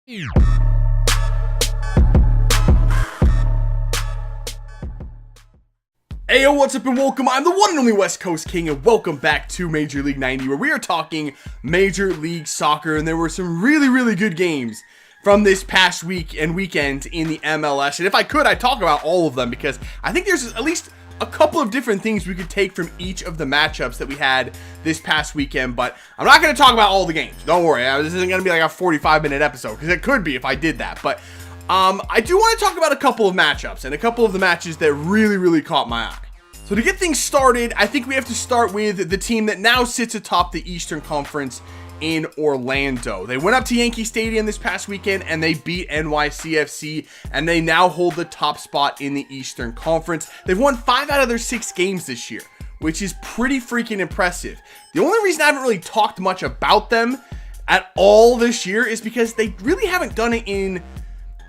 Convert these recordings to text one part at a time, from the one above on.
Heyo, what's up and welcome. I'm the one and only West Coast King, and welcome back to Major League 90, where we are talking Major League Soccer. And there were some really good games from this past week and weekend in the MLS. And if I could, I'd talk about all of them, because I think there's at least a couple of different things we could take from each of the matchups that we had this past weekend. But I'm not going to talk about all the games. Don't worry, this isn't going to be like a 45-minute episode, because it could be if I did that. But I do want to talk about a couple of matchups and a couple of the matches that really caught my eye. So to get things started, I think we have to start with the team that now sits atop the Eastern Conference in Orlando. They went up to Yankee Stadium this past weekend and they beat NYCFC, and they now hold the top spot in the Eastern Conference. They've won 5 out of their 6 games this year, which is pretty freaking impressive. The only reason I haven't really talked much about them at all this year is because they really haven't done it in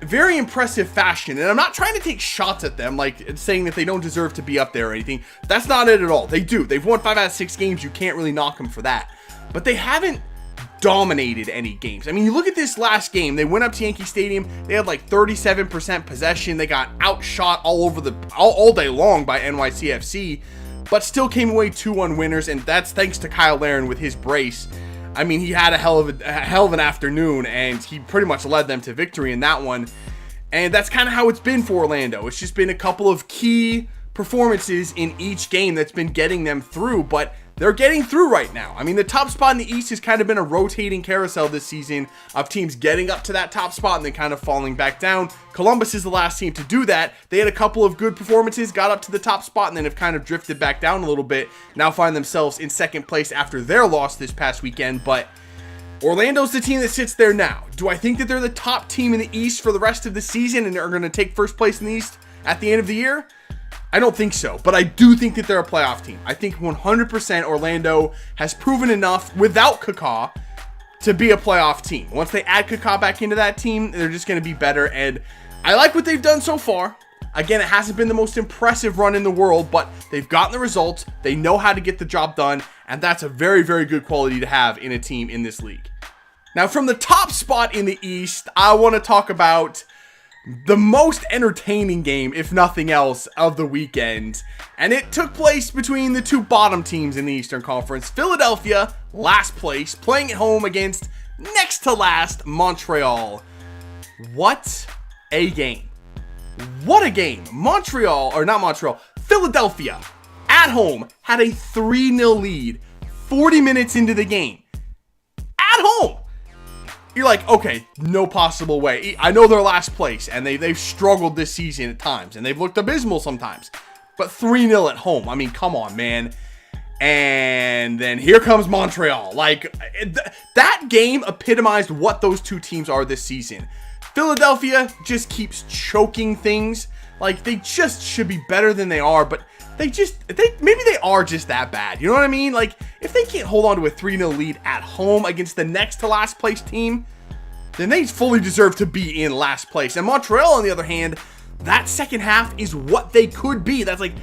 very impressive fashion. And I'm not trying to take shots at them, like saying that they don't deserve to be up there or anything. That's not it at all. They do. They've won 5 out of 6 games. You can't really knock them for that. But they haven't dominated any games. I mean, you look at this last game. They went up to Yankee Stadium. They had like 37% possession. They got outshot all day long by NYCFC, but still came away 2-1 winners. And that's thanks to Kyle Larin with his brace. I mean, he had a hell of an afternoon, and he pretty much led them to victory in that one. And that's kind of how it's been for Orlando. It's just been a couple of key performances in each game that's been getting them through, but they're getting through right now. I mean, the top spot in the East has kind of been a rotating carousel this season of teams getting up to that top spot and then kind of falling back down. Columbus is the last team to do that. They had a couple of good performances, got up to the top spot, and then have kind of drifted back down a little bit. Now find themselves in second place after their loss this past weekend, but Orlando's the team that sits there now. Do I think that they're the top team in the East for the rest of the season and are going to take first place in the East at the end of the year? I don't think so, but I do think that they're a playoff team. I think 100% Orlando has proven enough without Kaká to be a playoff team. Once they add Kaká back into that team, they're just going to be better, and I like what they've done so far. Again, it hasn't been the most impressive run in the world, but they've gotten the results. They know how to get the job done, and that's a very good quality to have in a team in this league. Now, from the top spot in the East, I want to talk about the most entertaining game, if nothing else, of the weekend. And it took place between the two bottom teams in the Eastern Conference. Philadelphia, last place, playing at home against next to last Montreal. What a game. What a game. Philadelphia, at home, had a 3-0 lead 40 minutes into the game. At home. You're like, okay, no possible way. I know they're last place, and they've struggled this season at times, and they've looked abysmal sometimes. But 3-0 at home, I mean, come on, man. And then here comes Montreal. Like, that game epitomized what those two teams are this season. Philadelphia just keeps choking things. Like, they just should be better than they are, but maybe they are just that bad. You know what I mean? Like, if they can't hold on to a 3-0 lead at home against the next to last place team, then they fully deserve to be in last place. And Montreal, on the other hand, that second half is what they could be. That's like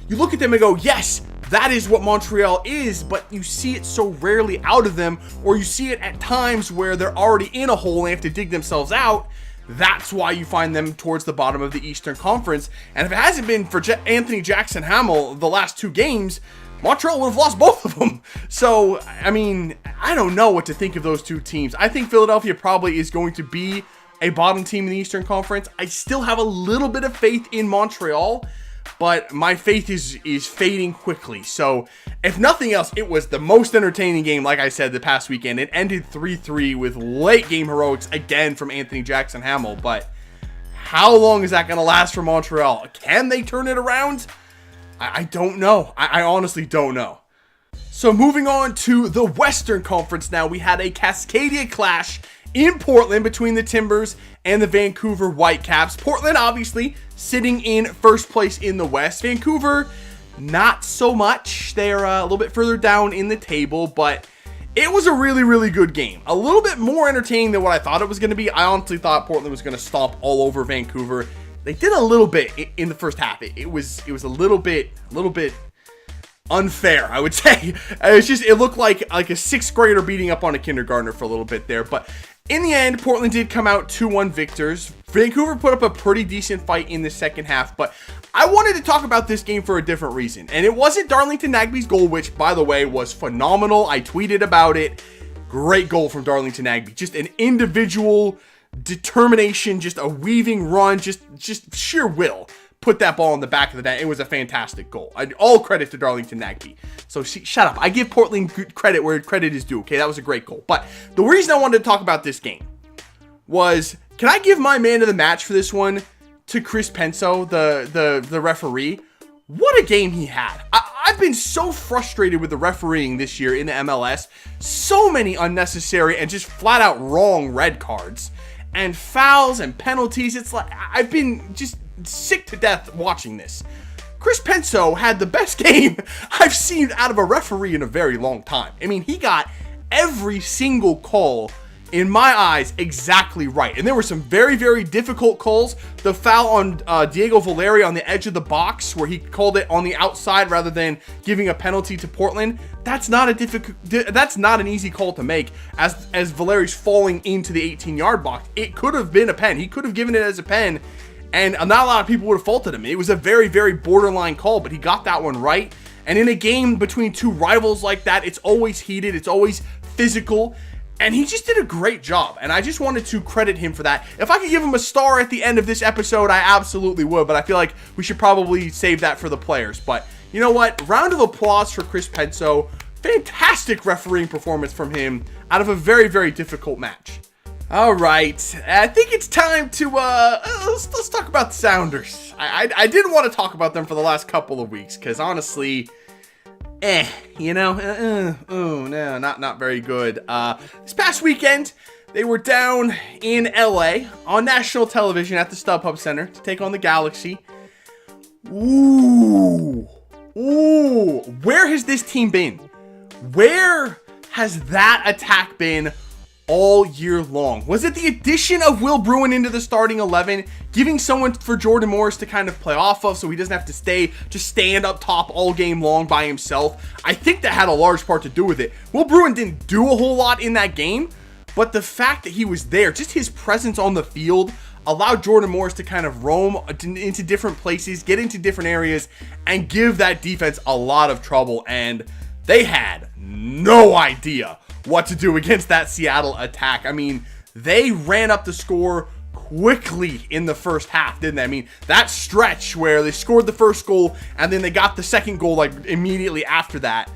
you look at them and go, yes, that is what Montreal is, but you see it so rarely out of them, or you see it at times where they're already in a hole and they have to dig themselves out. That's why you find them towards the bottom of the Eastern Conference. And if it hasn't been for Anthony Jackson Hamel the last 2 games, Montreal would have lost both of them. So, I mean, I don't know what to think of those two teams. I think Philadelphia probably is going to be a bottom team in the Eastern Conference. I still have a little bit of faith in Montreal, but my faith is fading quickly. So, if nothing else, it was the most entertaining game, like I said, the past weekend. It ended 3-3 with late game heroics again from Anthony Jackson Hamel. But how long is that going to last for Montreal? Can they turn it around? I don't know. I honestly don't know. So moving on to the Western Conference now, we had a Cascadia clash in Portland between the Timbers and the Vancouver Whitecaps. Portland, obviously, sitting in first place in the West. Vancouver, not so much. They're a little bit further down in the table, but it was a really good game. A little bit more entertaining than what I thought it was going to be. I honestly thought Portland was going to stomp all over Vancouver. They did a little bit in the first half. It was a little bit unfair, I would say. It looked like a sixth grader beating up on a kindergartner for a little bit there. But in the end, Portland did come out 2-1 victors. Vancouver put up a pretty decent fight in the second half, but I wanted to talk about this game for a different reason. And it wasn't Darlington Nagbe's goal, which, by the way, was phenomenal. I tweeted about it. Great goal from Darlington Nagbe. Just an individual determination, just a weaving run, just sheer will. Put that ball in the back of the net. It was a fantastic goal. All credit to Darlington Nagbe. So shut up. I give Portland credit where credit is due. Okay, that was a great goal. But the reason I wanted to talk about this game was, can I give my man of the match for this one to Chris Penso, the referee? What a game he had. I've been so frustrated with the refereeing this year in the MLS. So many unnecessary and just flat out wrong red cards and fouls and penalties. It's like, I've been just sick to death watching this. Chris Penso had the best game I've seen out of a referee in a very long time. I mean, he got every single call, in my eyes, exactly right. And there were some very, very difficult calls. The foul on Diego Valeri on the edge of the box, where he called it on the outside rather than giving a penalty to Portland. That's not an easy call to make, as Valeri's falling into the 18-yard box. It could have been a pen. He could have given it as a pen, and not a lot of people would have faulted him. It was a very, very borderline call, but he got that one right. And in a game between two rivals like that, it's always heated, it's always physical, and he just did a great job. And I just wanted to credit him for that. If I could give him a star at the end of this episode, I absolutely would, but I feel like we should probably save that for the players. But you know what? Round of applause for Chris Penso. Fantastic refereeing performance from him out of a very, very difficult match. All right, I think it's time to let's talk about the Sounders. I didn't want to talk about them for the last couple of weeks because honestly, no, not very good. This past weekend, they were down in LA on national television at the StubHub Center to take on the Galaxy. Ooh, where has this team been? Where has that attack been all year long? Was it the addition of Will Bruin into the starting 11, giving someone for Jordan Morris to kind of play off of so he doesn't have to stand up top all game long by himself? I think that had a large part to do with it. Will Bruin didn't do a whole lot in that game, but the fact that he was there, just his presence on the field, allowed Jordan Morris to kind of roam into different places, get into different areas, and give that defense a lot of trouble. And they had no idea what to do against that Seattle attack. I mean, they ran up the score quickly in the first half, didn't they? I mean, that stretch where they scored the first goal and then they got the second goal like immediately after that.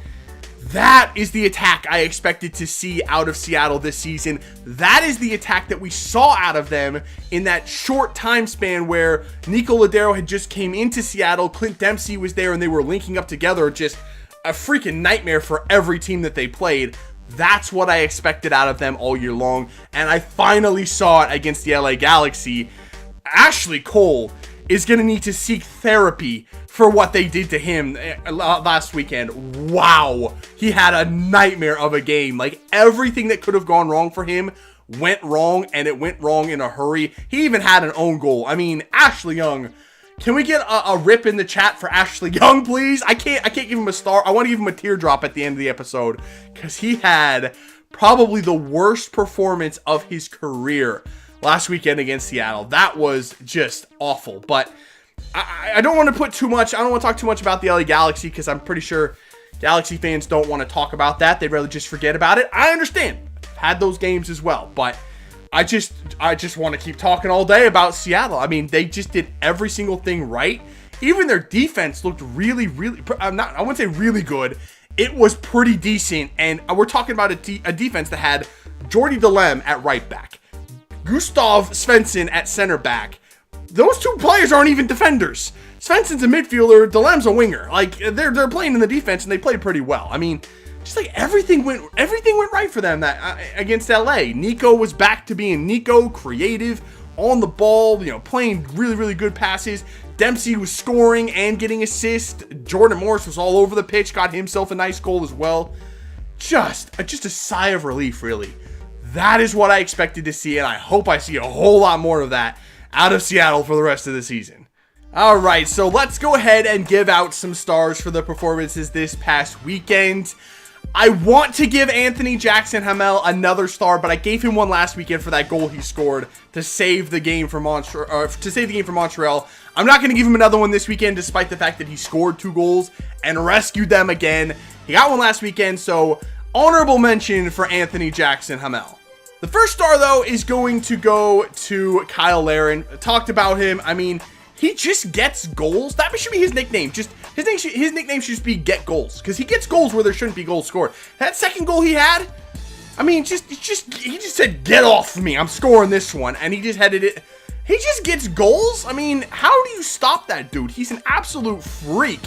That is the attack I expected to see out of Seattle this season. That is the attack that we saw out of them in that short time span where Nico Lodeiro had just came into Seattle, Clint Dempsey was there, and they were linking up together. Just a freaking nightmare for every team that they played. That's what I expected out of them all year long, and I finally saw it against the LA Galaxy. Ashley Cole is going to need to seek therapy for what they did to him last weekend. Wow, he had a nightmare of a game. Like, everything that could have gone wrong for him went wrong, and it went wrong in a hurry. He even had an own goal. I mean, Ashley Young. Can we get a rip in the chat for Ashley Young, please? I can't give him a star. I want to give him a teardrop at the end of the episode because he had probably the worst performance of his career last weekend against Seattle. That was just awful. But I don't want to put too much. I don't want to talk too much about the LA Galaxy because I'm pretty sure Galaxy fans don't want to talk about that. They'd rather just forget about it. I understand. I've had those games as well, but I just want to keep talking all day about Seattle. I mean, they just did every single thing right. Even their defense looked really, I wouldn't say really good. It was pretty decent. And we're talking about a defense that had Jordy Delem at right back, Gustav Svensson at center back. Those two players aren't even defenders. Svensson's a midfielder, Delem's a winger. Like, they're playing in the defense and they played pretty well. I mean, just like everything went right for them that against LA. Nico was back to being Nico, creative, on the ball, playing really, really good passes. Dempsey was scoring and getting assists. Jordan Morris was all over the pitch, got himself a nice goal as well. Just a sigh of relief, really. That is what I expected to see, and I hope I see a whole lot more of that out of Seattle for the rest of the season. Alright, so let's go ahead and give out some stars for the performances this past weekend. I want to give Anthony Jackson Hamel another star, but I gave him one last weekend for that goal he scored to save the game for Montreal. I'm not going to give him another one this weekend, despite the fact that he scored 2 goals and rescued them again. He got one last weekend, so honorable mention for Anthony Jackson Hamel. The first star, though, is going to go to Kyle Larin. I talked about him. I mean, he just gets goals. That should be his nickname. His nickname should just be Get Goals, because he gets goals where there shouldn't be goals scored. That second goal he had, I mean, he just said, "Get off me! I'm scoring this one," and he just headed it. He just gets goals. I mean, how do you stop that dude? He's an absolute freak,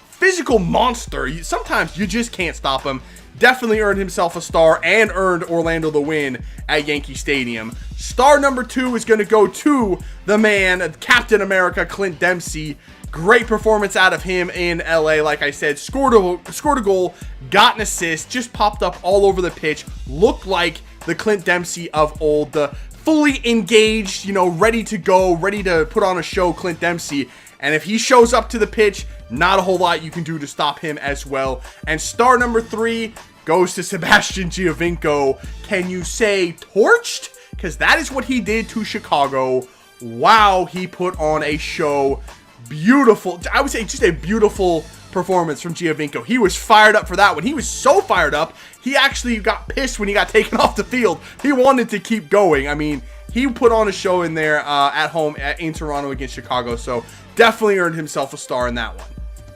physical monster. Sometimes you just can't stop him. Definitely earned himself a star and earned Orlando the win at Yankee Stadium. Star number 2 is going to go to the man, Captain America, Clint Dempsey. Great performance out of him in LA. Like I said, scored a goal, got an assist, just popped up all over the pitch. Looked like the Clint Dempsey of old, the fully engaged, you know, ready to go, ready to put on a show Clint Dempsey. And if he shows up to the pitch, not a whole lot you can do to stop him as well. And star number 3 goes to Sebastian Giovinco. Can you say torched? Because that is what he did to Chicago. Wow, he put on a show. Beautiful. I would say just a beautiful performance from Giovinco. He was fired up for that one. He was so fired up, he actually got pissed when he got taken off the field. He wanted to keep going. I mean, he put on a show in there at home in Toronto against Chicago. So definitely earned himself a star in that one.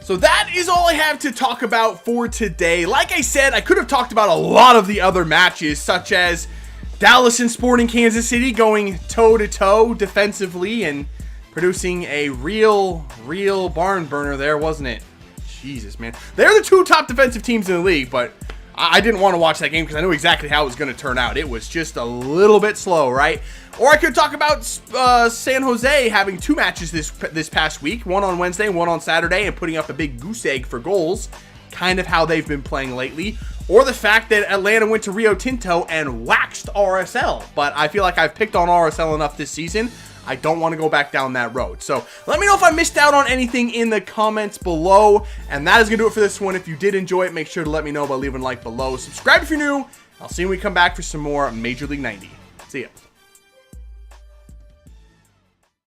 So that is all I have to talk about for today. Like I said, I could have talked about a lot of the other matches, such as Dallas and Sporting Kansas City going toe-to-toe defensively and producing a real barn burner there, wasn't it? Jesus, man. They're the 2 top defensive teams in the league, but I didn't want to watch that game because I knew exactly how it was going to turn out. It was just a little bit slow, right? Or I could talk about San Jose having 2 matches this past week, one on Wednesday, one on Saturday, and putting up a big goose egg for goals, kind of how they've been playing lately. Or the fact that Atlanta went to Rio Tinto and waxed RSL. But I feel like I've picked on RSL enough this season. I don't want to go back down that road. So let me know if I missed out on anything in the comments below. And that is going to do it for this one. If you did enjoy it, make sure to let me know by leaving a like below. Subscribe if you're new. I'll see you when we come back for some more Major League 90. See ya.